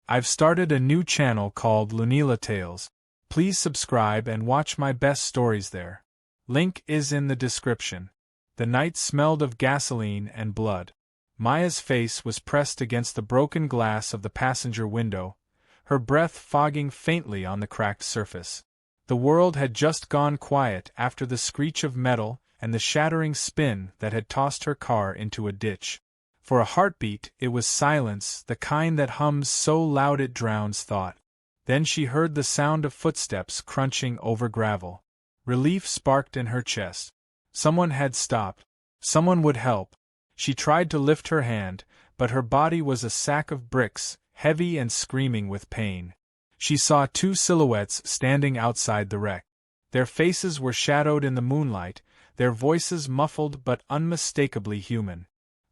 I've started a new channel called Lunila Tales. Please subscribe and watch my best stories there. Link is in the description. The night smelled of gasoline and blood. Maya's face was pressed against the broken glass of the passenger window, her breath fogging faintly on the cracked surface. The world had just gone quiet after the screech of metal and the shattering spin that had tossed her car into a ditch. For a heartbeat, it was silence, the kind that hums so loud it drowns thought. Then she heard the sound of footsteps crunching over gravel. Relief sparked in her chest. Someone had stopped. Someone would help. She tried to lift her hand, but her body was a sack of bricks, heavy and screaming with pain. She saw two silhouettes standing outside the wreck. Their faces were shadowed in the moonlight, their voices muffled but unmistakably human.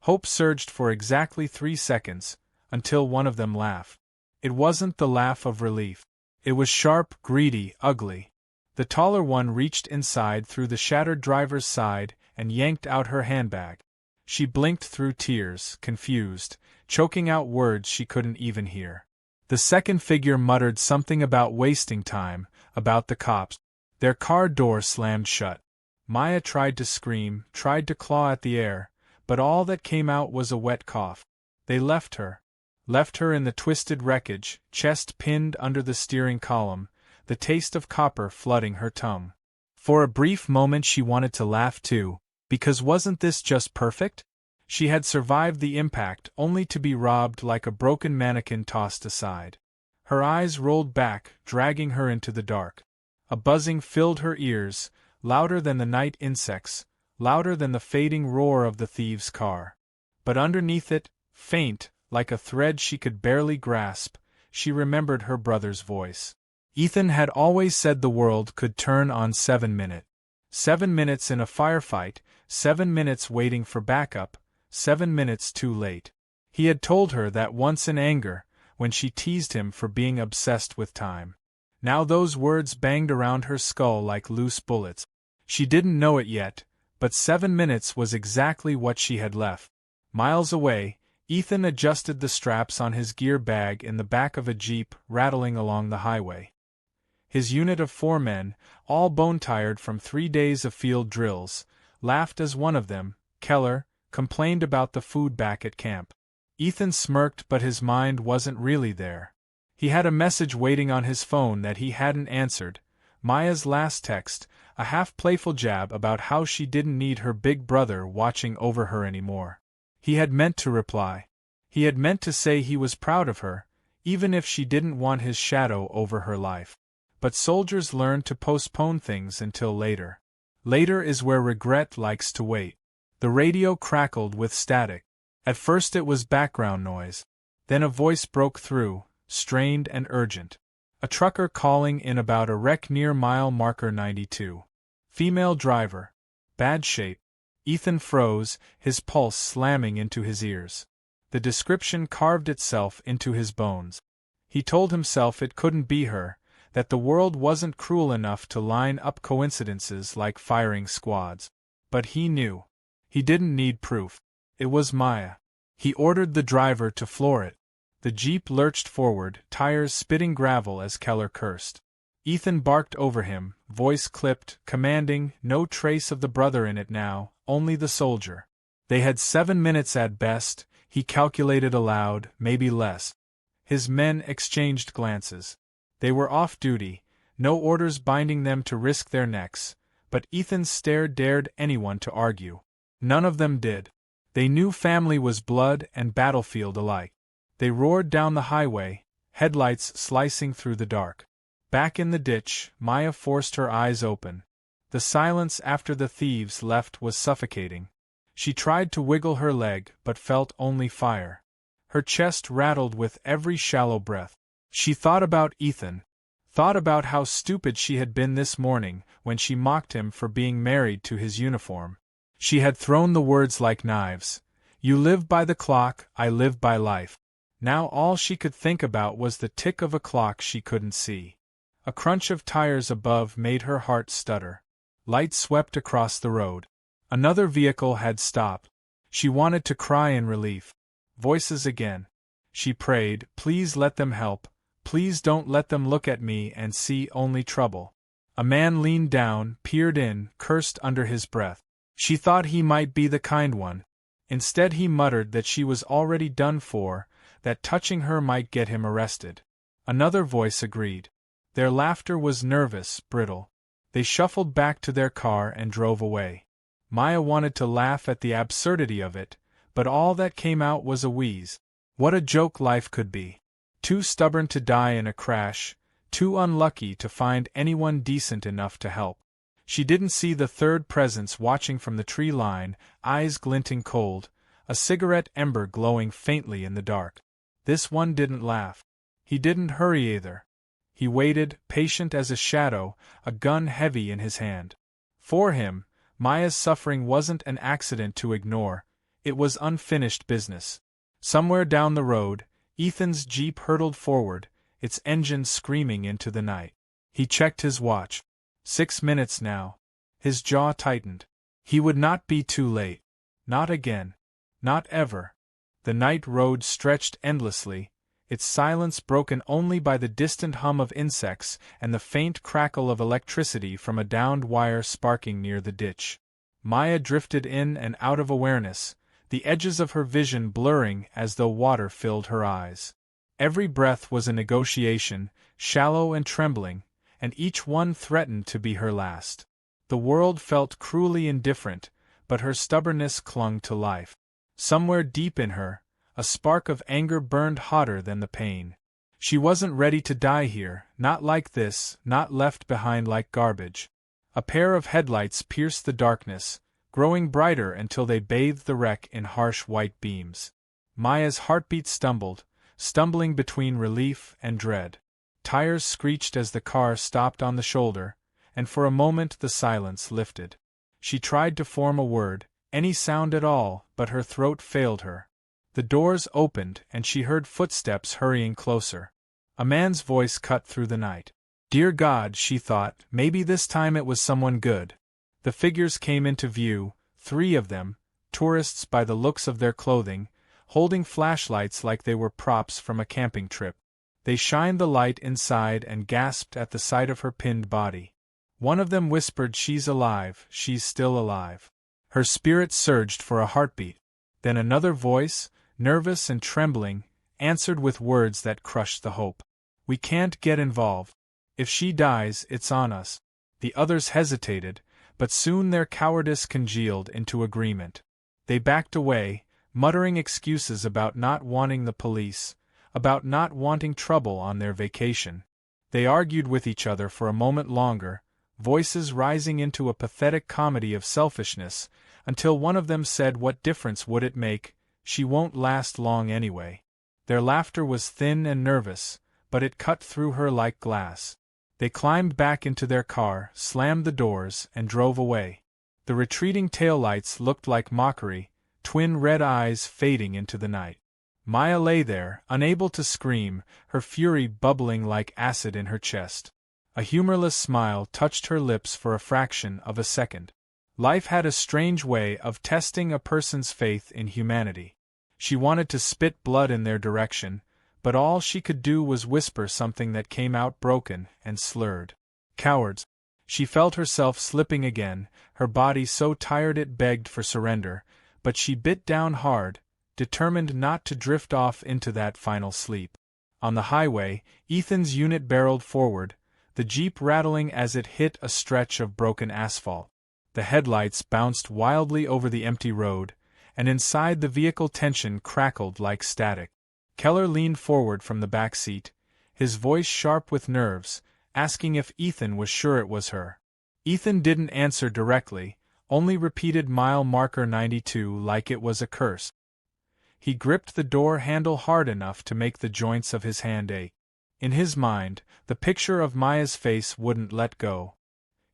Hope surged for exactly 3 seconds, until one of them laughed. It wasn't the laugh of relief. It was sharp, greedy, ugly. The taller one reached inside through the shattered driver's side and yanked out her handbag. She blinked through tears, confused, choking out words she couldn't even hear. The second figure muttered something about wasting time, about the cops. Their car door slammed shut. Maya tried to scream, tried to claw at the air, but all that came out was a wet cough. They left her in the twisted wreckage, chest pinned under the steering column, the taste of copper flooding her tongue. For a brief moment she wanted to laugh too, because wasn't this just perfect? She had survived the impact only to be robbed like a broken mannequin tossed aside. Her eyes rolled back, dragging her into the dark. A buzzing filled her ears, louder than the night insects, louder than the fading roar of the thieves' car. But underneath it, faint, like a thread she could barely grasp, she remembered her brother's voice. Ethan had always said the world could turn on 7 minutes. 7 minutes in a firefight, 7 minutes waiting for backup, 7 minutes too late. He had told her that once in anger, when she teased him for being obsessed with time. Now those words banged around her skull like loose bullets. She didn't know it yet, but 7 minutes was exactly what she had left. Miles away, Ethan adjusted the straps on his gear bag in the back of a jeep rattling along the highway. His unit of 4 men, all bone-tired from 3 days of field drills, laughed as one of them, Keller, complained about the food back at camp. Ethan smirked, but his mind wasn't really there. He had a message waiting on his phone that he hadn't answered, Maya's last text, a half-playful jab about how she didn't need her big brother watching over her anymore. He had meant to reply. He had meant to say he was proud of her, even if she didn't want his shadow over her life. But soldiers learn to postpone things until later. Later is where regret likes to wait. The radio crackled with static. At first it was background noise. Then a voice broke through, strained and urgent. A trucker calling in about a wreck near mile marker 92. Female driver. Bad shape. Ethan froze, his pulse slamming into his ears. The description carved itself into his bones. He told himself it couldn't be her, that the world wasn't cruel enough to line up coincidences like firing squads. But he knew. He didn't need proof. It was Maya. He ordered the driver to floor it. The jeep lurched forward, tires spitting gravel as Keller cursed. Ethan barked over him, voice clipped, commanding, no trace of the brother in it now, only the soldier. They had 7 minutes at best, he calculated aloud, maybe less. His men exchanged glances. They were off duty, no orders binding them to risk their necks, but Ethan's stare dared anyone to argue. None of them did. They knew family was blood and battlefield alike. They roared down the highway, headlights slicing through the dark. Back in the ditch, Maya forced her eyes open. The silence after the thieves left was suffocating. She tried to wiggle her leg, but felt only fire. Her chest rattled with every shallow breath. She thought about Ethan. Thought about how stupid she had been this morning when she mocked him for being married to his uniform. She had thrown the words like knives. You live by the clock, I live by life. Now all she could think about was the tick of a clock she couldn't see. A crunch of tires above made her heart stutter. Light swept across the road. Another vehicle had stopped. She wanted to cry in relief. Voices again. She prayed, "Please let them help. Please don't let them look at me and see only trouble." A man leaned down, peered in, cursed under his breath. She thought he might be the kind one. Instead he muttered that she was already done for, that touching her might get him arrested. Another voice agreed. Their laughter was nervous, brittle. They shuffled back to their car and drove away. Maya wanted to laugh at the absurdity of it, but all that came out was a wheeze. What a joke life could be. Too stubborn to die in a crash, too unlucky to find anyone decent enough to help. She didn't see the third presence watching from the tree line, eyes glinting cold, a cigarette ember glowing faintly in the dark. This one didn't laugh. He didn't hurry either. He waited, patient as a shadow, a gun heavy in his hand. For him, Maya's suffering wasn't an accident to ignore, it was unfinished business. Somewhere down the road, Ethan's Jeep hurtled forward, its engine screaming into the night. He checked his watch. 6 minutes now. His jaw tightened. He would not be too late. Not again. Not ever. The night road stretched endlessly, its silence broken only by the distant hum of insects and the faint crackle of electricity from a downed wire sparking near the ditch. Maya drifted in and out of awareness, the edges of her vision blurring as though water filled her eyes. Every breath was a negotiation, shallow and trembling, and each one threatened to be her last. The world felt cruelly indifferent, but her stubbornness clung to life. Somewhere deep in her, a spark of anger burned hotter than the pain. She wasn't ready to die here, not like this, not left behind like garbage. A pair of headlights pierced the darkness, growing brighter until they bathed the wreck in harsh white beams. Maya's heartbeat stumbled, stumbling between relief and dread. Tires screeched as the car stopped on the shoulder, and for a moment the silence lifted. She tried to form a word, any sound at all, but her throat failed her. The doors opened and she heard footsteps hurrying closer. A man's voice cut through the night. Dear God, she thought, maybe this time it was someone good. The figures came into view, 3 of them, tourists by the looks of their clothing, holding flashlights like they were props from a camping trip. They shined the light inside and gasped at the sight of her pinned body. One of them whispered, "She's alive, she's still alive." Her spirit surged for a heartbeat. Then another voice, nervous and trembling, answered with words that crushed the hope. "We can't get involved. If she dies, it's on us." The others hesitated, but soon their cowardice congealed into agreement. They backed away, muttering excuses about not wanting the police, about not wanting trouble on their vacation. They argued with each other for a moment longer, voices rising into a pathetic comedy of selfishness, until one of them said, "What difference would it make? She won't last long anyway." Their laughter was thin and nervous, but it cut through her like glass. They climbed back into their car, slammed the doors, and drove away. The retreating taillights looked like mockery, twin red eyes fading into the night. Maya lay there, unable to scream, her fury bubbling like acid in her chest. A humorless smile touched her lips for a fraction of a second. Life had a strange way of testing a person's faith in humanity. She wanted to spit blood in their direction, but all she could do was whisper something that came out broken and slurred. Cowards. She felt herself slipping again, her body so tired it begged for surrender, but she bit down hard, determined not to drift off into that final sleep. On the highway, Ethan's unit barreled forward, the Jeep rattling as it hit a stretch of broken asphalt. The headlights bounced wildly over the empty road, and inside the vehicle tension crackled like static. Keller leaned forward from the back seat, his voice sharp with nerves, asking if Ethan was sure it was her. Ethan didn't answer directly, only repeated mile marker 92 like it was a curse. He gripped the door handle hard enough to make the joints of his hand ache. In his mind, the picture of Maya's face wouldn't let go.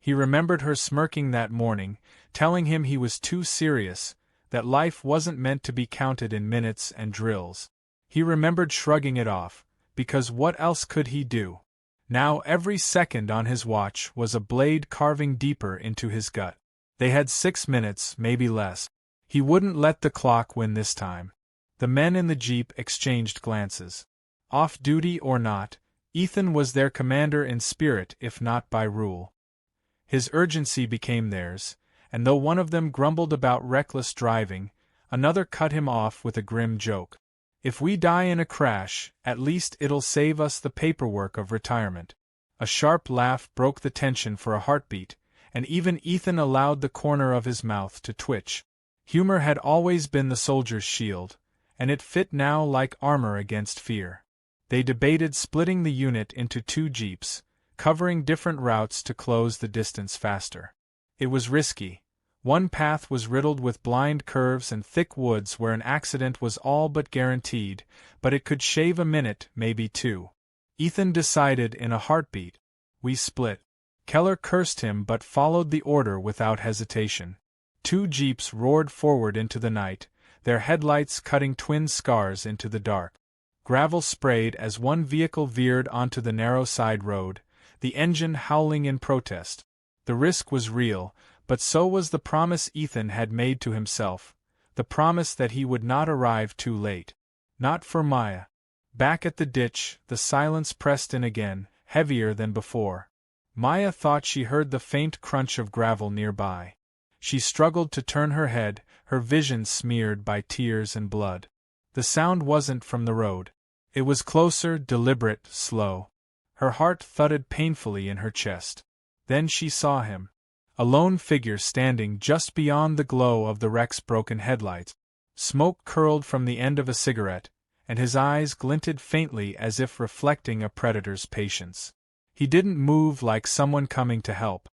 He remembered her smirking that morning, telling him he was too serious, that life wasn't meant to be counted in minutes and drills. He remembered shrugging it off, because what else could he do? Now every second on his watch was a blade carving deeper into his gut. They had 6 minutes, maybe less. He wouldn't let the clock win this time. The men in the jeep exchanged glances. Off duty or not, Ethan was their commander in spirit if not by rule. His urgency became theirs, and though one of them grumbled about reckless driving, another cut him off with a grim joke. "If we die in a crash, at least it'll save us the paperwork of retirement." A sharp laugh broke the tension for a heartbeat, and even Ethan allowed the corner of his mouth to twitch. Humor had always been the soldier's shield, and it fit now like armor against fear. They debated splitting the unit into 2 jeeps, covering different routes to close the distance faster. It was risky. One path was riddled with blind curves and thick woods where an accident was all but guaranteed, but it could shave a minute, maybe 2. Ethan decided in a heartbeat. "We split." Keller cursed him but followed the order without hesitation. 2 jeeps roared forward into the night, their headlights cutting twin scars into the dark. Gravel sprayed as one vehicle veered onto the narrow side road, the engine howling in protest. The risk was real, but so was the promise Ethan had made to himself, the promise that he would not arrive too late. Not for Maya. Back at the ditch, the silence pressed in again, heavier than before. Maya thought she heard the faint crunch of gravel nearby. She struggled to turn her head, her vision smeared by tears and blood. The sound wasn't from the road. It was closer, deliberate, slow. Her heart thudded painfully in her chest. Then she saw him. A lone figure standing just beyond the glow of the wreck's broken headlights. Smoke curled from the end of a cigarette, and his eyes glinted faintly as if reflecting a predator's patience. He didn't move like someone coming to help.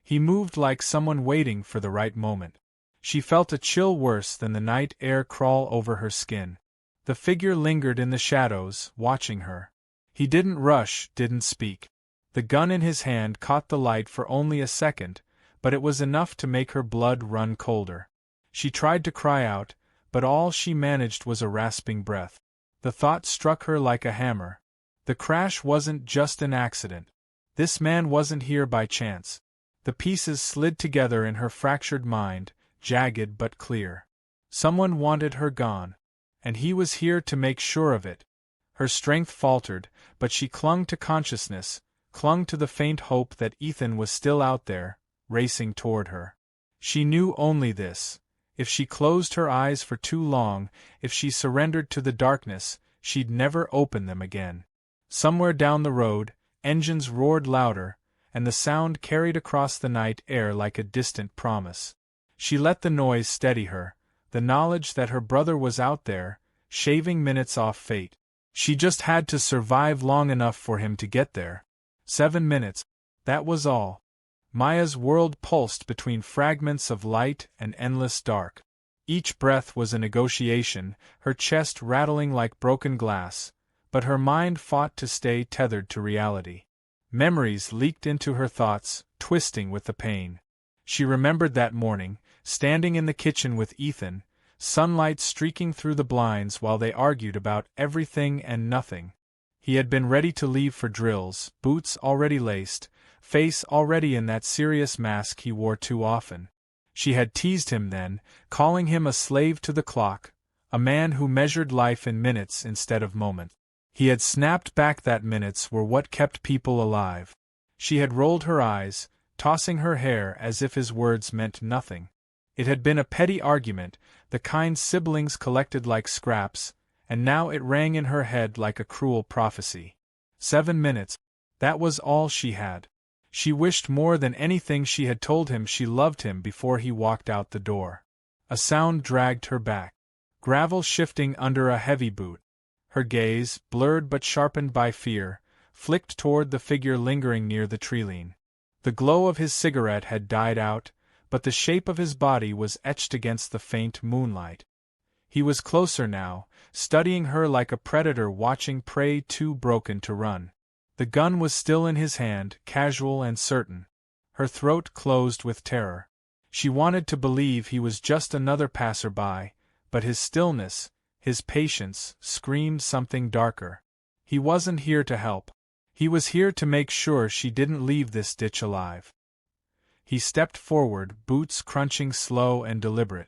He moved like someone waiting for the right moment. She felt a chill worse than the night air crawl over her skin. The figure lingered in the shadows, watching her. He didn't rush, didn't speak. The gun in his hand caught the light for only a second, but it was enough to make her blood run colder. She tried to cry out, but all she managed was a rasping breath. The thought struck her like a hammer. The crash wasn't just an accident. This man wasn't here by chance. The pieces slid together in her fractured mind, jagged but clear. Someone wanted her gone, and he was here to make sure of it. Her strength faltered, but she clung to consciousness, clung to the faint hope that Ethan was still out there, racing toward her. She knew only this. If she closed her eyes for too long, if she surrendered to the darkness, she'd never open them again. Somewhere down the road, engines roared louder, and the sound carried across the night air like a distant promise. She let the noise steady her, the knowledge that her brother was out there, shaving minutes off fate. She just had to survive long enough for him to get there. 7 minutes. That was all. Maya's world pulsed between fragments of light and endless dark. Each breath was a negotiation, her chest rattling like broken glass, but her mind fought to stay tethered to reality. Memories leaked into her thoughts, twisting with the pain. She remembered that morning, standing in the kitchen with Ethan, sunlight streaking through the blinds while they argued about everything and nothing. He had been ready to leave for drills, boots already laced, face already in that serious mask he wore too often. She had teased him then, calling him a slave to the clock, a man who measured life in minutes instead of moments. He had snapped back that minutes were what kept people alive. She had rolled her eyes, tossing her hair as if his words meant nothing. It had been a petty argument, the kind siblings collected like scraps, and now it rang in her head like a cruel prophecy. 7 minutes. That was all she had. She wished more than anything she had told him she loved him before he walked out the door. A sound dragged her back. Gravel shifting under a heavy boot. Her gaze, blurred but sharpened by fear, flicked toward the figure lingering near the treeline. The glow of his cigarette had died out, but the shape of his body was etched against the faint moonlight. He was closer now, studying her like a predator watching prey too broken to run. The gun was still in his hand, casual and certain. Her throat closed with terror. She wanted to believe he was just another passerby, but his stillness, his patience, screamed something darker. He wasn't here to help. He was here to make sure she didn't leave this ditch alive. He stepped forward, boots crunching slow and deliberate.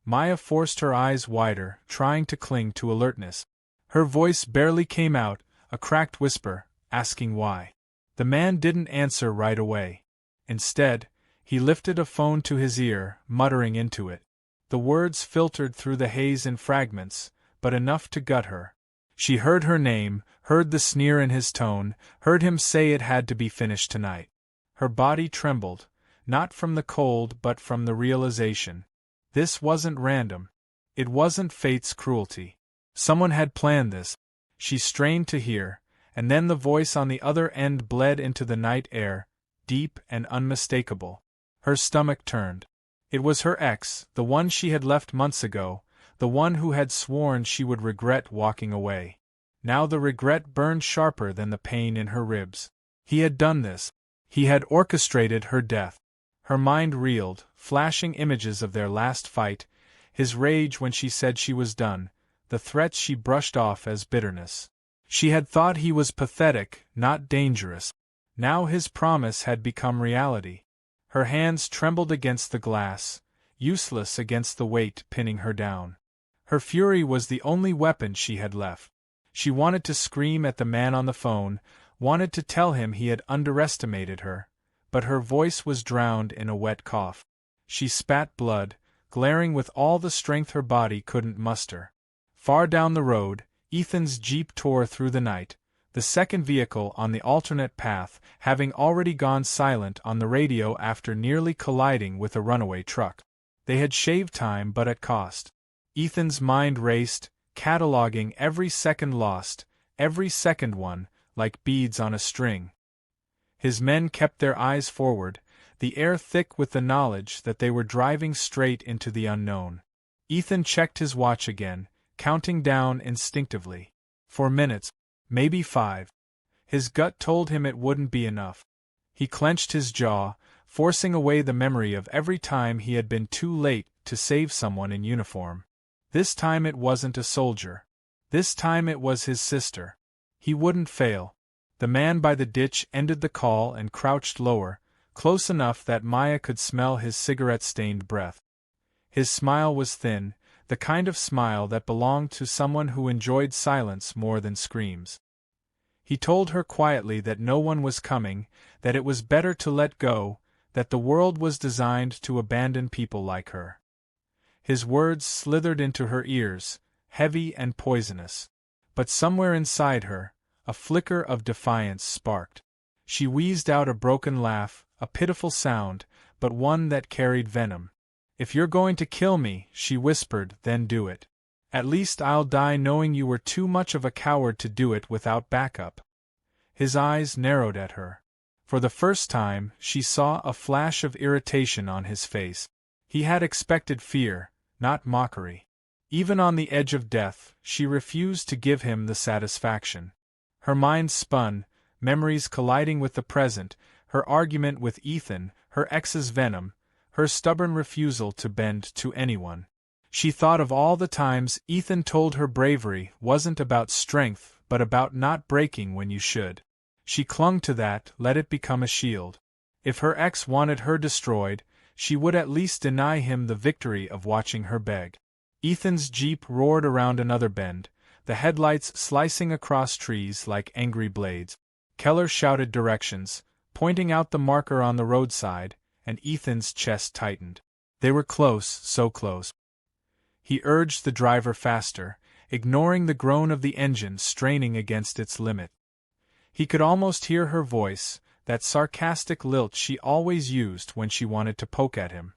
Maya forced her eyes wider, trying to cling to alertness. Her voice barely came out, a cracked whisper, asking why. The man didn't answer right away. Instead, he lifted a phone to his ear, muttering into it. The words filtered through the haze in fragments, but enough to gut her. She heard her name, heard the sneer in his tone, heard him say it had to be finished tonight. Her body trembled, not from the cold but from the realization. This wasn't random. It wasn't fate's cruelty. Someone had planned this. She strained to hear, and then the voice on the other end bled into the night air, deep and unmistakable. Her stomach turned. It was her ex, the one she had left months ago, the one who had sworn she would regret walking away. Now the regret burned sharper than the pain in her ribs. He had done this. He had orchestrated her death. Her mind reeled, flashing images of their last fight, his rage when she said she was done, the threats she brushed off as bitterness. She had thought he was pathetic, not dangerous. Now his promise had become reality. Her hands trembled against the glass, useless against the weight pinning her down. Her fury was the only weapon she had left. She wanted to scream at the man on the phone, wanted to tell him he had underestimated her, but her voice was drowned in a wet cough. She spat blood, glaring with all the strength her body couldn't muster. Far down the road, Ethan's jeep tore through the night, the second vehicle on the alternate path having already gone silent on the radio after nearly colliding with a runaway truck. They had shaved time but at cost. Ethan's mind raced, cataloging every second lost, every second won, like beads on a string. His men kept their eyes forward, the air thick with the knowledge that they were driving straight into the unknown. Ethan checked his watch again, counting down instinctively. 4 minutes, maybe 5. His gut told him it wouldn't be enough. He clenched his jaw, forcing away the memory of every time he had been too late to save someone in uniform. This time it wasn't a soldier. This time it was his sister. He wouldn't fail. The man by the ditch ended the call and crouched lower, close enough that Maya could smell his cigarette-stained breath. His smile was thin, the kind of smile that belonged to someone who enjoyed silence more than screams. He told her quietly that no one was coming, that it was better to let go, that the world was designed to abandon people like her. His words slithered into her ears, heavy and poisonous. But somewhere inside her, a flicker of defiance sparked. She wheezed out a broken laugh, a pitiful sound, but one that carried venom. "If you're going to kill me," she whispered, "then do it. At least I'll die knowing you were too much of a coward to do it without backup." His eyes narrowed at her. For the first time, she saw a flash of irritation on his face. He had expected fear, not mockery. Even on the edge of death, she refused to give him the satisfaction. Her mind spun, memories colliding with the present, her argument with Ethan, her ex's venom, her stubborn refusal to bend to anyone. She thought of all the times Ethan told her bravery wasn't about strength but about not breaking when you should. She clung to that, let it become a shield. If her ex wanted her destroyed, she would at least deny him the victory of watching her beg. Ethan's jeep roared around another bend, the headlights slicing across trees like angry blades. Keller shouted directions, pointing out the marker on the roadside, and Ethan's chest tightened. They were close, so close. He urged the driver faster, ignoring the groan of the engine straining against its limit. He could almost hear her voice, that sarcastic lilt she always used when she wanted to poke at him.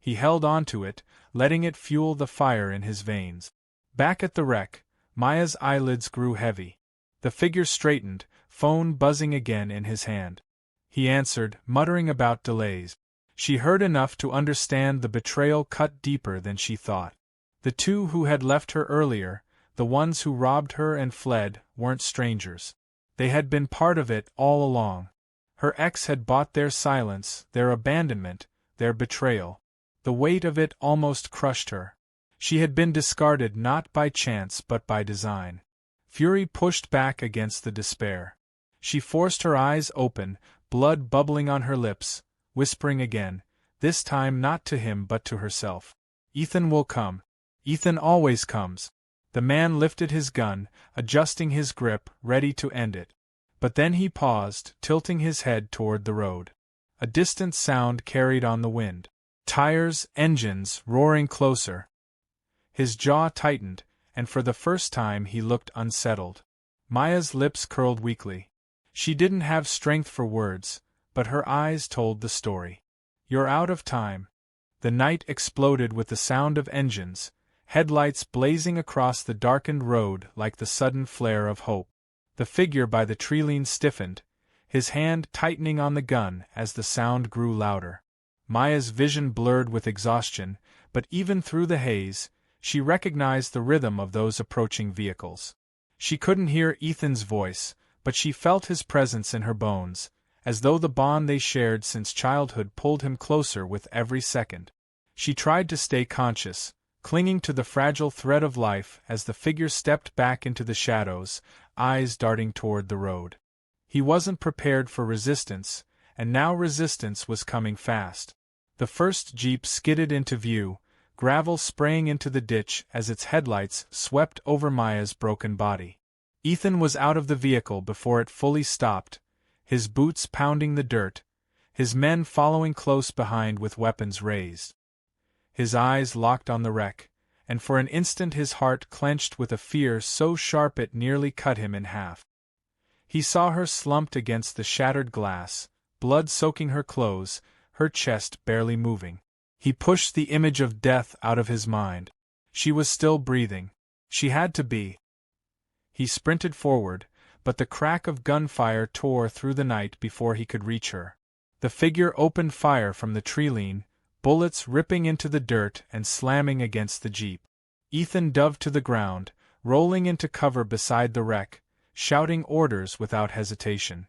He held on to it, letting it fuel the fire in his veins. Back at the wreck, Maya's eyelids grew heavy. The figure straightened, phone buzzing again in his hand. He answered, muttering about delays. She heard enough to understand the betrayal cut deeper than she thought. The two who had left her earlier, the ones who robbed her and fled, weren't strangers. They had been part of it all along. Her ex had bought their silence, their abandonment, their betrayal. The weight of it almost crushed her. She had been discarded not by chance but by design. Fury pushed back against the despair. She forced her eyes open, blood bubbling on her lips, whispering again, this time not to him but to herself. Ethan will come. Ethan always comes. The man lifted his gun, adjusting his grip, ready to end it. But then he paused, tilting his head toward the road. A distant sound carried on the wind. Tires, engines, roaring closer. His jaw tightened, and for the first time he looked unsettled. Maya's lips curled weakly. She didn't have strength for words, but her eyes told the story. You're out of time. The night exploded with the sound of engines, headlights blazing across the darkened road like the sudden flare of hope. The figure by the treeline stiffened, his hand tightening on the gun as the sound grew louder. Maya's vision blurred with exhaustion, but even through the haze, she recognized the rhythm of those approaching vehicles. She couldn't hear Ethan's voice, but she felt his presence in her bones, as though the bond they shared since childhood pulled him closer with every second. She tried to stay conscious, clinging to the fragile thread of life as the figure stepped back into the shadows, eyes darting toward the road. He wasn't prepared for resistance, and now resistance was coming fast. The first jeep skidded into view, gravel spraying into the ditch as its headlights swept over Maya's broken body. Ethan was out of the vehicle before it fully stopped, his boots pounding the dirt, his men following close behind with weapons raised. His eyes locked on the wreck, and for an instant his heart clenched with a fear so sharp it nearly cut him in half. He saw her slumped against the shattered glass, blood soaking her clothes, her chest barely moving. He pushed the image of death out of his mind. She was still breathing. She had to be. He sprinted forward, but the crack of gunfire tore through the night before he could reach her. The figure opened fire from the treeline, bullets ripping into the dirt and slamming against the jeep. Ethan dove to the ground, rolling into cover beside the wreck, shouting orders without hesitation.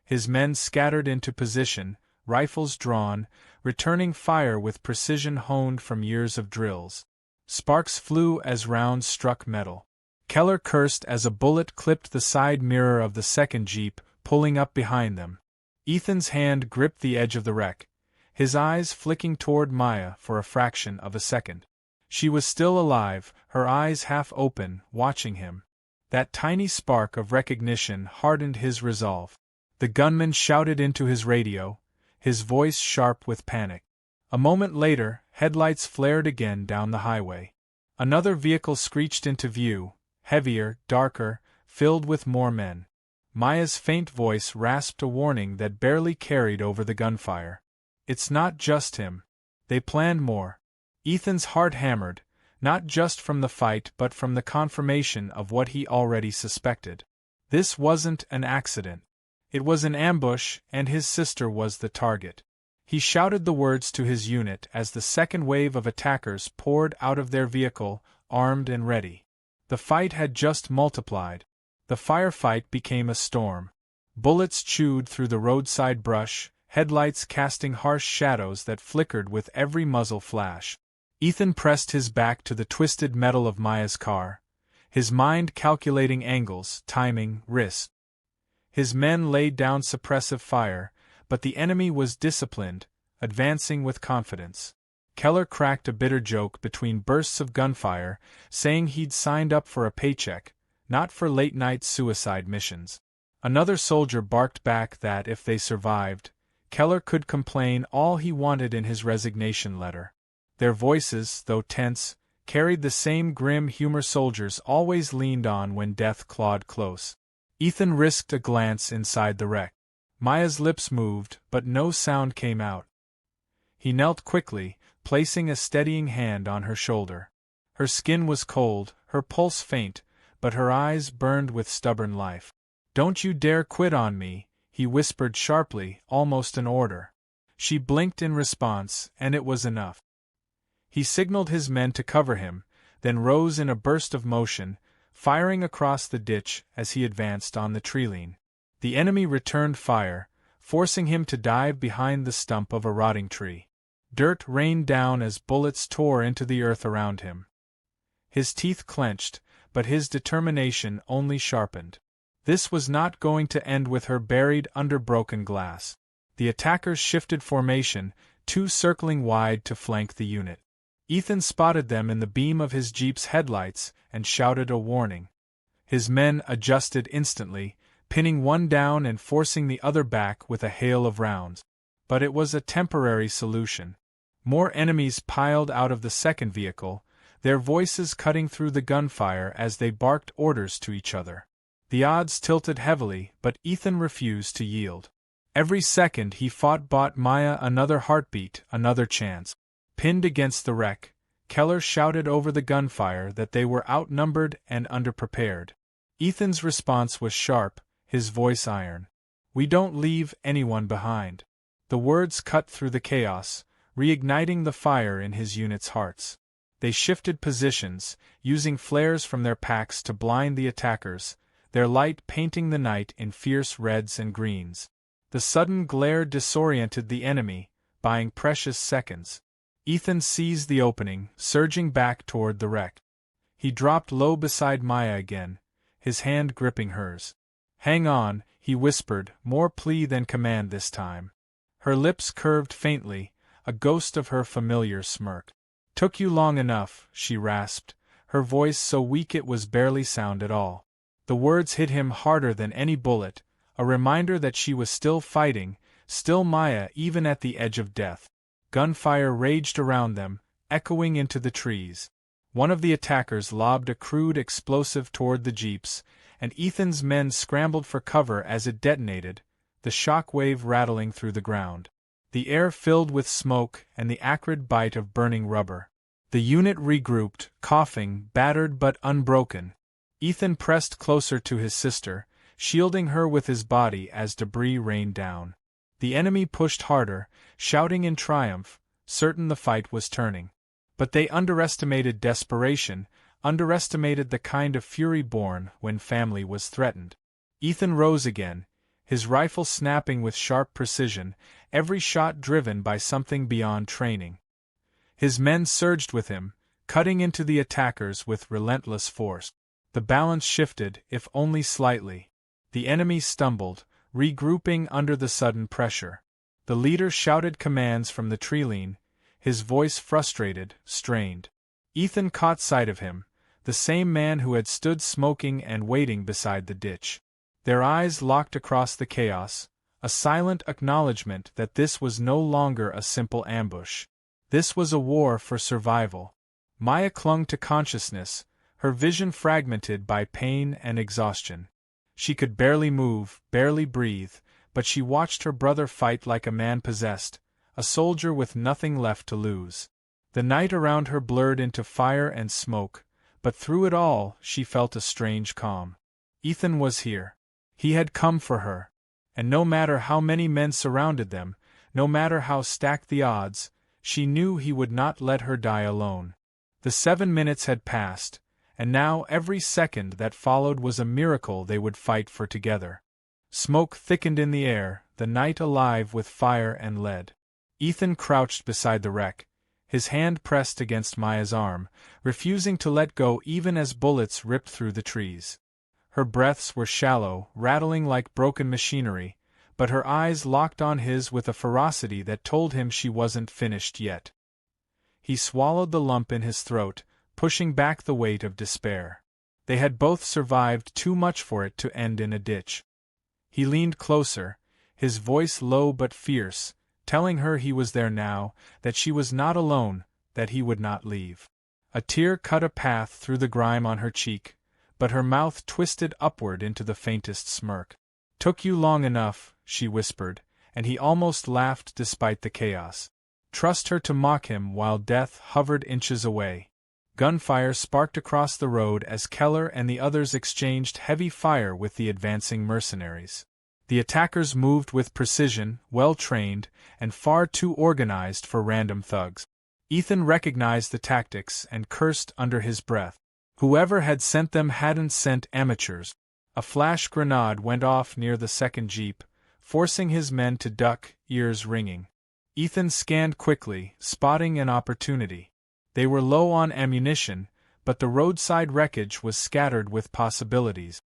His men scattered into position, rifles drawn, returning fire with precision honed from years of drills. Sparks flew as rounds struck metal. Keller cursed as a bullet clipped the side mirror of the second jeep, pulling up behind them. Ethan's hand gripped the edge of the wreck, his eyes flicking toward Maya for a fraction of a second. She was still alive, her eyes half open, watching him. That tiny spark of recognition hardened his resolve. The gunman shouted into his radio, his voice sharp with panic. A moment later, headlights flared again down the highway. Another vehicle screeched into view, heavier, darker, filled with more men. Maya's faint voice rasped a warning that barely carried over the gunfire. It's not just him. They planned more. Ethan's heart hammered, not just from the fight but from the confirmation of what he already suspected. This wasn't an accident. It was an ambush, and his sister was the target. He shouted the words to his unit as the second wave of attackers poured out of their vehicle, armed and ready. The fight had just multiplied. The firefight became a storm. Bullets chewed through the roadside brush, headlights casting harsh shadows that flickered with every muzzle flash. Ethan pressed his back to the twisted metal of Maya's car, his mind calculating angles, timing, risk. His men laid down suppressive fire, but the enemy was disciplined, advancing with confidence. Keller cracked a bitter joke between bursts of gunfire, saying he'd signed up for a paycheck, not for late-night suicide missions. Another soldier barked back that if they survived, Keller could complain all he wanted in his resignation letter. Their voices, though tense, carried the same grim humor soldiers always leaned on when death clawed close. Ethan risked a glance inside the wreck. Maya's lips moved, but no sound came out. He knelt quickly, placing a steadying hand on her shoulder. Her skin was cold, her pulse faint, but her eyes burned with stubborn life. "Don't you dare quit on me," he whispered sharply, almost an order. She blinked in response, and it was enough. He signaled his men to cover him, then rose in a burst of motion, firing across the ditch as he advanced on the treeline. The enemy returned fire, forcing him to dive behind the stump of a rotting tree. Dirt rained down as bullets tore into the earth around him. His teeth clenched, but his determination only sharpened. This was not going to end with her buried under broken glass. The attackers shifted formation, two circling wide to flank the unit. Ethan spotted them in the beam of his jeep's headlights and shouted a warning. His men adjusted instantly, pinning one down and forcing the other back with a hail of rounds. But it was a temporary solution. More enemies piled out of the second vehicle, their voices cutting through the gunfire as they barked orders to each other. The odds tilted heavily, but Ethan refused to yield. Every second he fought bought Maya another heartbeat, another chance. Pinned against the wreck, Keller shouted over the gunfire that they were outnumbered and underprepared. Ethan's response was sharp, his voice iron. "We don't leave anyone behind." The words cut through the chaos, reigniting the fire in his unit's hearts. They shifted positions, using flares from their packs to blind the attackers, their light painting the night in fierce reds and greens. The sudden glare disoriented the enemy, buying precious seconds. Ethan seized the opening, surging back toward the wreck. He dropped low beside Maya again, his hand gripping hers. "Hang on," he whispered, more plea than command this time. Her lips curved faintly, a ghost of her familiar smirk. "Took you long enough," she rasped, her voice so weak it was barely sound at all. The words hit him harder than any bullet, a reminder that she was still fighting, still Maya even at the edge of death. Gunfire raged around them, echoing into the trees. One of the attackers lobbed a crude explosive toward the jeeps, and Ethan's men scrambled for cover as it detonated, the shock wave rattling through the ground. The air filled with smoke and the acrid bite of burning rubber. The unit regrouped, coughing, battered but unbroken. Ethan pressed closer to his sister, shielding her with his body as debris rained down. The enemy pushed harder, shouting in triumph, certain the fight was turning. But they underestimated desperation, underestimated the kind of fury born when family was threatened. Ethan rose again, his rifle snapping with sharp precision, every shot driven by something beyond training. His men surged with him, cutting into the attackers with relentless force. The balance shifted, if only slightly. The enemy stumbled, regrouping under the sudden pressure. The leader shouted commands from the treeline, his voice frustrated, strained. Ethan caught sight of him, the same man who had stood smoking and waiting beside the ditch. Their eyes locked across the chaos, a silent acknowledgement that this was no longer a simple ambush. This was a war for survival. Maya clung to consciousness, her vision fragmented by pain and exhaustion. She could barely move, barely breathe, but she watched her brother fight like a man possessed, a soldier with nothing left to lose. The night around her blurred into fire and smoke, but through it all she felt a strange calm. Ethan was here. He had come for her. And no matter how many men surrounded them, no matter how stacked the odds, she knew he would not let her die alone. The 7 minutes had passed, and now every second that followed was a miracle they would fight for together. Smoke thickened in the air, the night alive with fire and lead. Ethan crouched beside the wreck, his hand pressed against Maya's arm, refusing to let go even as bullets ripped through the trees. Her breaths were shallow, rattling like broken machinery, but her eyes locked on his with a ferocity that told him she wasn't finished yet. He swallowed the lump in his throat, pushing back the weight of despair. They had both survived too much for it to end in a ditch. He leaned closer, his voice low but fierce, telling her he was there now, that she was not alone, that he would not leave. A tear cut a path through the grime on her cheek, but her mouth twisted upward into the faintest smirk. "Took you long enough," she whispered, and he almost laughed despite the chaos. Trust her to mock him while death hovered inches away. Gunfire sparked across the road as Keller and the others exchanged heavy fire with the advancing mercenaries. The attackers moved with precision, well-trained, and far too organized for random thugs. Ethan recognized the tactics and cursed under his breath. Whoever had sent them hadn't sent amateurs. A flash grenade went off near the second jeep, forcing his men to duck, ears ringing. Ethan scanned quickly, spotting an opportunity. They were low on ammunition, but the roadside wreckage was scattered with possibilities.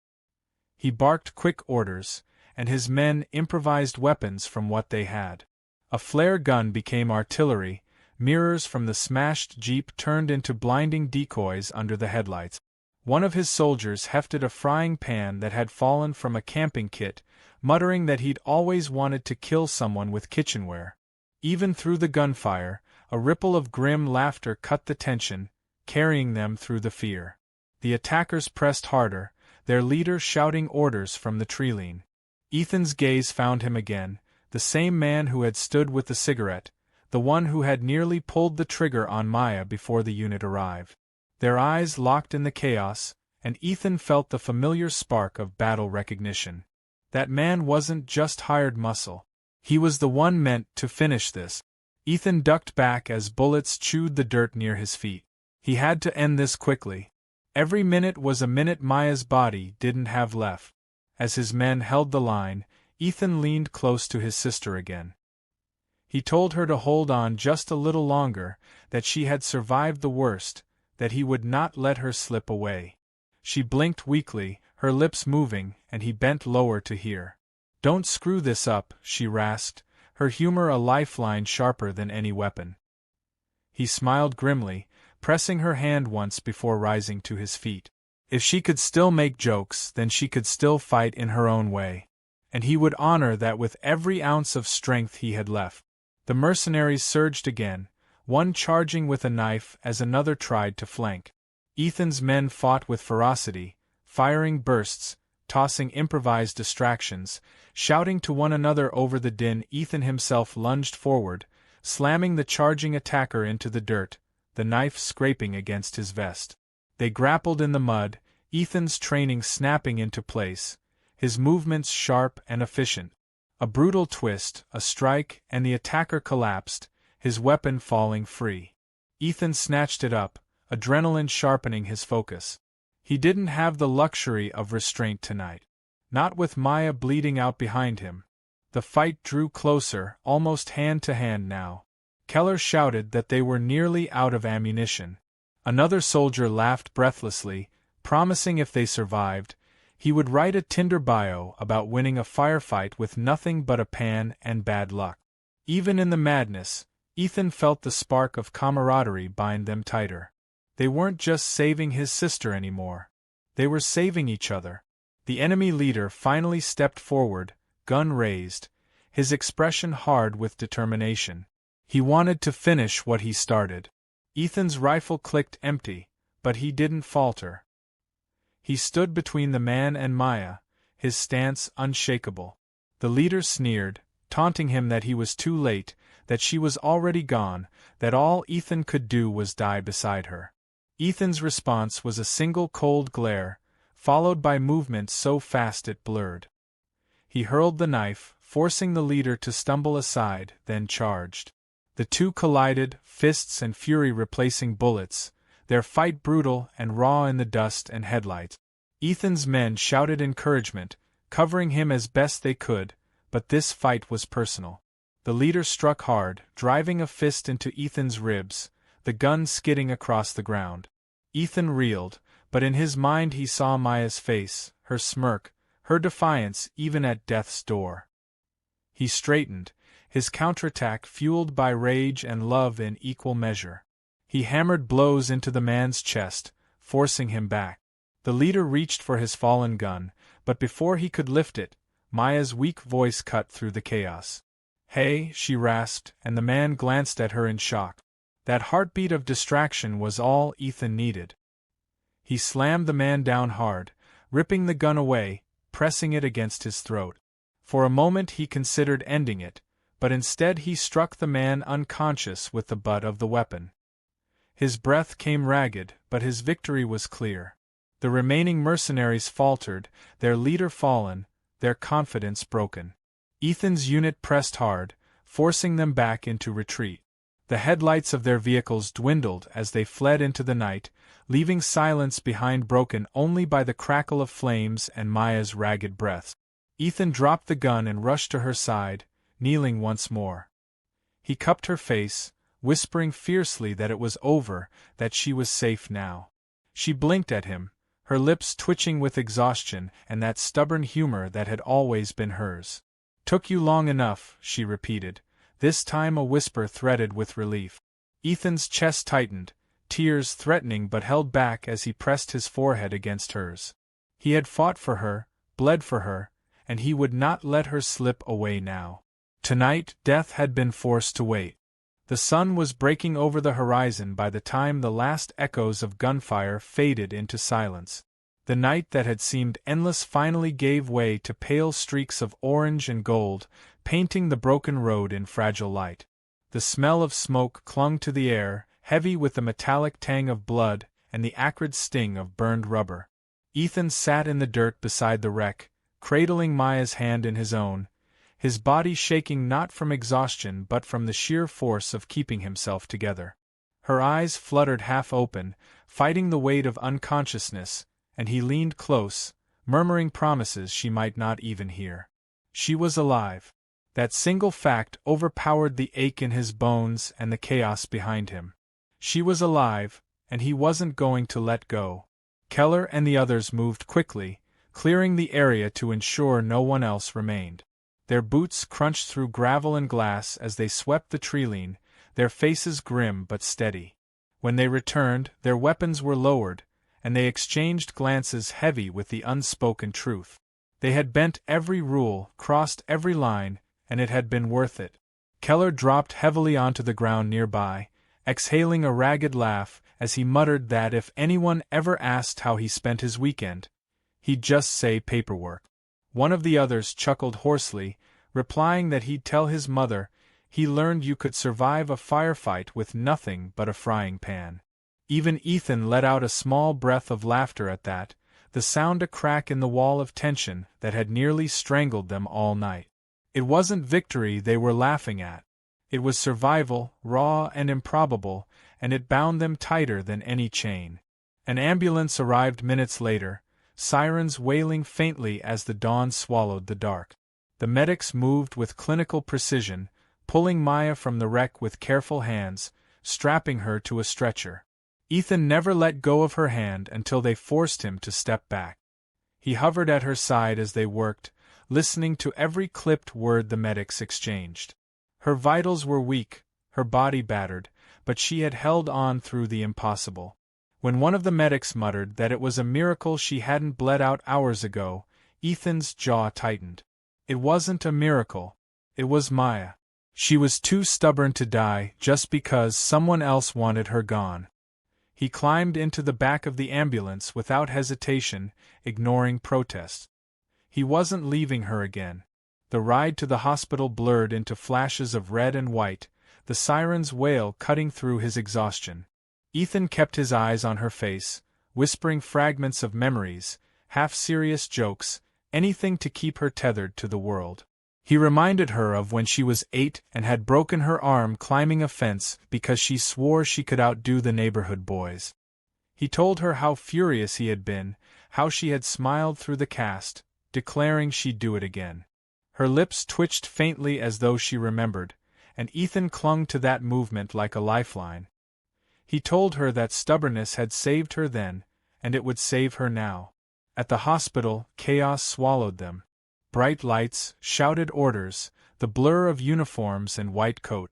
He barked quick orders, and his men improvised weapons from what they had. A flare gun became artillery, Mirrors from the smashed Jeep turned into blinding decoys under the headlights. One of his soldiers hefted a frying pan that had fallen from a camping kit, muttering that he'd always wanted to kill someone with kitchenware. Even through the gunfire, a ripple of grim laughter cut the tension, carrying them through the fear. The attackers pressed harder, their leader shouting orders from the treeline. Ethan's gaze found him again, the same man who had stood with the cigarette, the one who had nearly pulled the trigger on Maya before the unit arrived. Their eyes locked in the chaos, and Ethan felt the familiar spark of battle recognition. That man wasn't just hired muscle. He was the one meant to finish this. Ethan ducked back as bullets chewed the dirt near his feet. He had to end this quickly. Every minute was a minute Maya's body didn't have left. As his men held the line, Ethan leaned close to his sister again. He told her to hold on just a little longer, that she had survived the worst, that he would not let her slip away. She blinked weakly, her lips moving, and he bent lower to hear. "Don't screw this up," she rasped, her humor a lifeline sharper than any weapon. He smiled grimly, pressing her hand once before rising to his feet. If she could still make jokes, then she could still fight in her own way. And he would honor that with every ounce of strength he had left. The mercenaries surged again, one charging with a knife as another tried to flank. Ethan's men fought with ferocity, firing bursts, tossing improvised distractions, shouting to one another over the din. Ethan himself lunged forward, slamming the charging attacker into the dirt, the knife scraping against his vest. They grappled in the mud, Ethan's training snapping into place, his movements sharp and efficient. A brutal twist, a strike, and the attacker collapsed, his weapon falling free. Ethan snatched it up, adrenaline sharpening his focus. He didn't have the luxury of restraint tonight. Not with Maya bleeding out behind him. The fight drew closer, almost hand to hand now. Keller shouted that they were nearly out of ammunition. Another soldier laughed breathlessly, promising if they survived, he would write a Tinder bio about winning a firefight with nothing but a pan and bad luck. Even in the madness, Ethan felt the spark of camaraderie bind them tighter. They weren't just saving his sister anymore. They were saving each other. The enemy leader finally stepped forward, gun raised, his expression hard with determination. He wanted to finish what he started. Ethan's rifle clicked empty, but he didn't falter. He stood between the man and Maya, his stance unshakable. The leader sneered, taunting him that he was too late, that she was already gone, that all Ethan could do was die beside her. Ethan's response was a single cold glare, followed by movements so fast it blurred. He hurled the knife, forcing the leader to stumble aside, then charged. The two collided, fists and fury replacing bullets, their fight brutal and raw in the dust and headlights. Ethan's men shouted encouragement, covering him as best they could, but this fight was personal. The leader struck hard, driving a fist into Ethan's ribs, the gun skidding across the ground. Ethan reeled, but in his mind he saw Maya's face, her smirk, her defiance even at death's door. He straightened, his counterattack fueled by rage and love in equal measure. He hammered blows into the man's chest, forcing him back. The leader reached for his fallen gun, but before he could lift it, Maya's weak voice cut through the chaos. "Hey," she rasped, and the man glanced at her in shock. That heartbeat of distraction was all Ethan needed. He slammed the man down hard, ripping the gun away, pressing it against his throat. For a moment he considered ending it, but instead he struck the man unconscious with the butt of the weapon. His breath came ragged, but his victory was clear. The remaining mercenaries faltered, their leader fallen, their confidence broken. Ethan's unit pressed hard, forcing them back into retreat. The headlights of their vehicles dwindled as they fled into the night, leaving silence behind broken only by the crackle of flames and Maya's ragged breaths. Ethan dropped the gun and rushed to her side, kneeling once more. He cupped her face, whispering fiercely that it was over, that she was safe now. She blinked at him, her lips twitching with exhaustion and that stubborn humor that had always been hers. "Took you long enough," she repeated, this time a whisper threaded with relief. Ethan's chest tightened, tears threatening but held back as he pressed his forehead against hers. He had fought for her, bled for her, and he would not let her slip away now. Tonight, death had been forced to wait. The sun was breaking over the horizon by the time the last echoes of gunfire faded into silence. The night that had seemed endless finally gave way to pale streaks of orange and gold, painting the broken road in fragile light. The smell of smoke clung to the air, heavy with the metallic tang of blood and the acrid sting of burned rubber. Ethan sat in the dirt beside the wreck, cradling Maya's hand in his own, his body shaking not from exhaustion but from the sheer force of keeping himself together. Her eyes fluttered half open, fighting the weight of unconsciousness, and he leaned close, murmuring promises she might not even hear. She was alive. That single fact overpowered the ache in his bones and the chaos behind him. She was alive, and he wasn't going to let go. Keller and the others moved quickly, clearing the area to ensure no one else remained. Their boots crunched through gravel and glass as they swept the treeline, their faces grim but steady. When they returned, their weapons were lowered, and they exchanged glances heavy with the unspoken truth. They had bent every rule, crossed every line, and it had been worth it. Keller dropped heavily onto the ground nearby, exhaling a ragged laugh as he muttered that if anyone ever asked how he spent his weekend, he'd just say paperwork. One of the others chuckled hoarsely, replying that he'd tell his mother he learned you could survive a firefight with nothing but a frying pan. Even Ethan let out a small breath of laughter at that, the sound a crack in the wall of tension that had nearly strangled them all night. It wasn't victory they were laughing at. It was survival, raw and improbable, and it bound them tighter than any chain. An ambulance arrived minutes later, sirens wailing faintly as the dawn swallowed the dark. The medics moved with clinical precision, pulling Maya from the wreck with careful hands, strapping her to a stretcher. Ethan never let go of her hand until they forced him to step back. He hovered at her side as they worked, listening to every clipped word the medics exchanged. Her vitals were weak, her body battered, but she had held on through the impossible. When one of the medics muttered that it was a miracle she hadn't bled out hours ago, Ethan's jaw tightened. It wasn't a miracle. It was Maya. She was too stubborn to die just because someone else wanted her gone. He climbed into the back of the ambulance without hesitation, ignoring protests. He wasn't leaving her again. The ride to the hospital blurred into flashes of red and white, the siren's wail cutting through his exhaustion. Ethan kept his eyes on her face, whispering fragments of memories, half-serious jokes, anything to keep her tethered to the world. He reminded her of when she was 8 and had broken her arm climbing a fence because she swore she could outdo the neighborhood boys. He told her how furious he had been, how she had smiled through the cast, declaring she'd do it again. Her lips twitched faintly as though she remembered, and Ethan clung to that movement like a lifeline. He told her that stubbornness had saved her then, and it would save her now. At the hospital, chaos swallowed them. Bright lights, shouted orders, the blur of uniforms and white coat.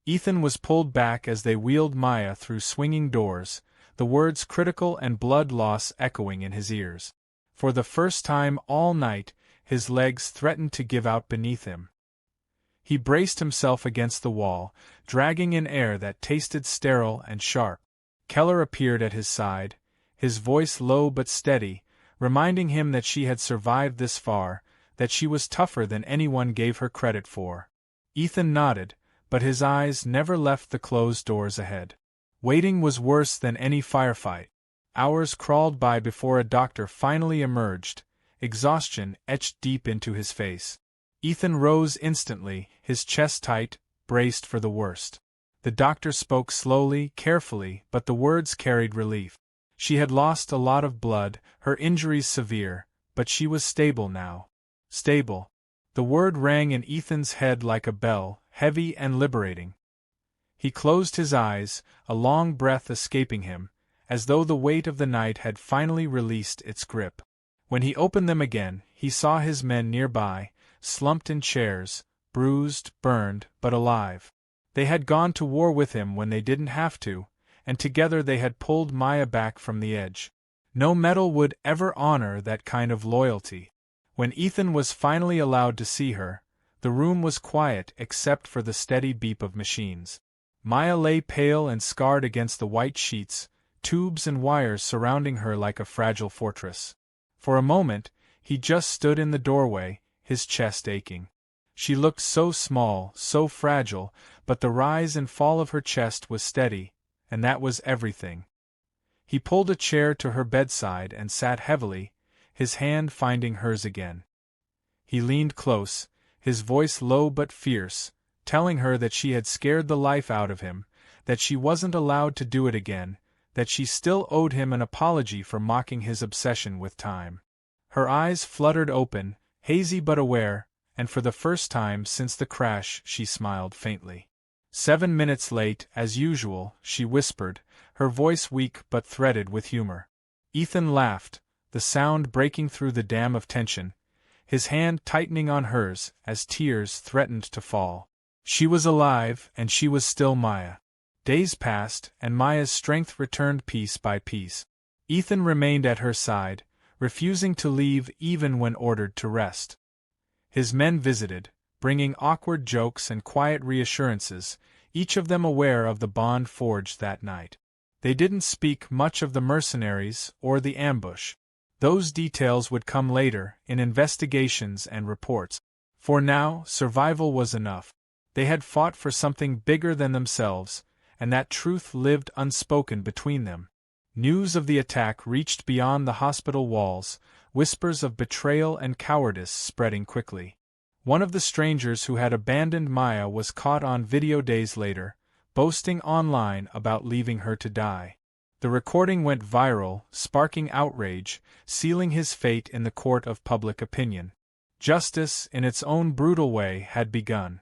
Ethan was pulled back as they wheeled Maya through swinging doors, the words critical and blood loss echoing in his ears. For the first time all night, his legs threatened to give out beneath him. He braced himself against the wall, dragging in air that tasted sterile and sharp. Keller appeared at his side, his voice low but steady, reminding him that she had survived this far, that she was tougher than anyone gave her credit for. Ethan nodded, but his eyes never left the closed doors ahead. Waiting was worse than any firefight. Hours crawled by before a doctor finally emerged, exhaustion etched deep into his face. Ethan rose instantly, his chest tight, braced for the worst. The doctor spoke slowly, carefully, but the words carried relief. She had lost a lot of blood, her injuries severe, but she was stable now. Stable. The word rang in Ethan's head like a bell, heavy and liberating. He closed his eyes, a long breath escaping him, as though the weight of the night had finally released its grip. When he opened them again, he saw his men nearby, slumped in chairs, bruised, burned, but alive. They had gone to war with him when they didn't have to, and together they had pulled Maya back from the edge. No medal would ever honor that kind of loyalty. When Ethan was finally allowed to see her, the room was quiet except for the steady beep of machines. Maya lay pale and scarred against the white sheets, tubes and wires surrounding her like a fragile fortress. For a moment, he just stood in the doorway, his chest aching. She looked so small, so fragile, but the rise and fall of her chest was steady, and that was everything. He pulled a chair to her bedside and sat heavily, his hand finding hers again. He leaned close, his voice low but fierce, telling her that she had scared the life out of him, that she wasn't allowed to do it again, that she still owed him an apology for mocking his obsession with time. Her eyes fluttered open, hazy but aware, and for the first time since the crash she smiled faintly. 7 minutes late, as usual, she whispered, her voice weak but threaded with humor. Ethan laughed, the sound breaking through the dam of tension, his hand tightening on hers as tears threatened to fall. She was alive, and she was still Maya. Days passed, and Maya's strength returned piece by piece. Ethan remained at her side, refusing to leave even when ordered to rest. His men visited, bringing awkward jokes and quiet reassurances, each of them aware of the bond forged that night. They didn't speak much of the mercenaries or the ambush. Those details would come later, in investigations and reports. For now, survival was enough. They had fought for something bigger than themselves, and that truth lived unspoken between them. News of the attack reached beyond the hospital walls, whispers of betrayal and cowardice spreading quickly. One of the strangers who had abandoned Maya was caught on video days later, boasting online about leaving her to die. The recording went viral, sparking outrage, sealing his fate in the court of public opinion. Justice, in its own brutal way, had begun.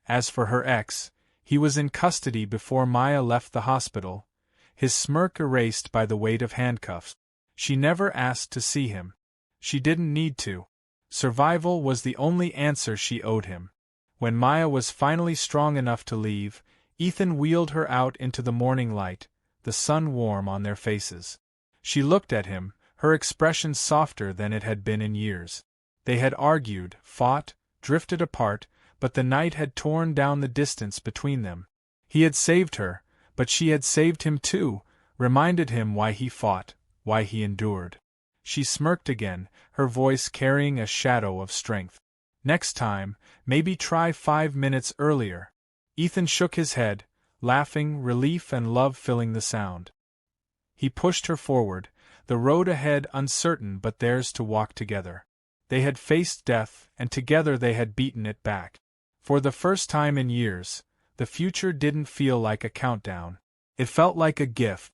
As for her ex, he was in custody before Maya left the hospital, his smirk erased by the weight of handcuffs. She never asked to see him. She didn't need to. Survival was the only answer she owed him. When Maya was finally strong enough to leave, Ethan wheeled her out into the morning light, the sun warm on their faces. She looked at him, her expression softer than it had been in years. They had argued, fought, drifted apart, but the night had torn down the distance between them. He had saved her, but she had saved him too, reminded him why he fought, why he endured. She smirked again, her voice carrying a shadow of strength. Next time, maybe try 5 minutes earlier. Ethan shook his head, laughing, relief and love filling the sound. He pushed her forward, the road ahead uncertain but theirs to walk together. They had faced death, and together they had beaten it back. For the first time in years, the future didn't feel like a countdown. It felt like a gift.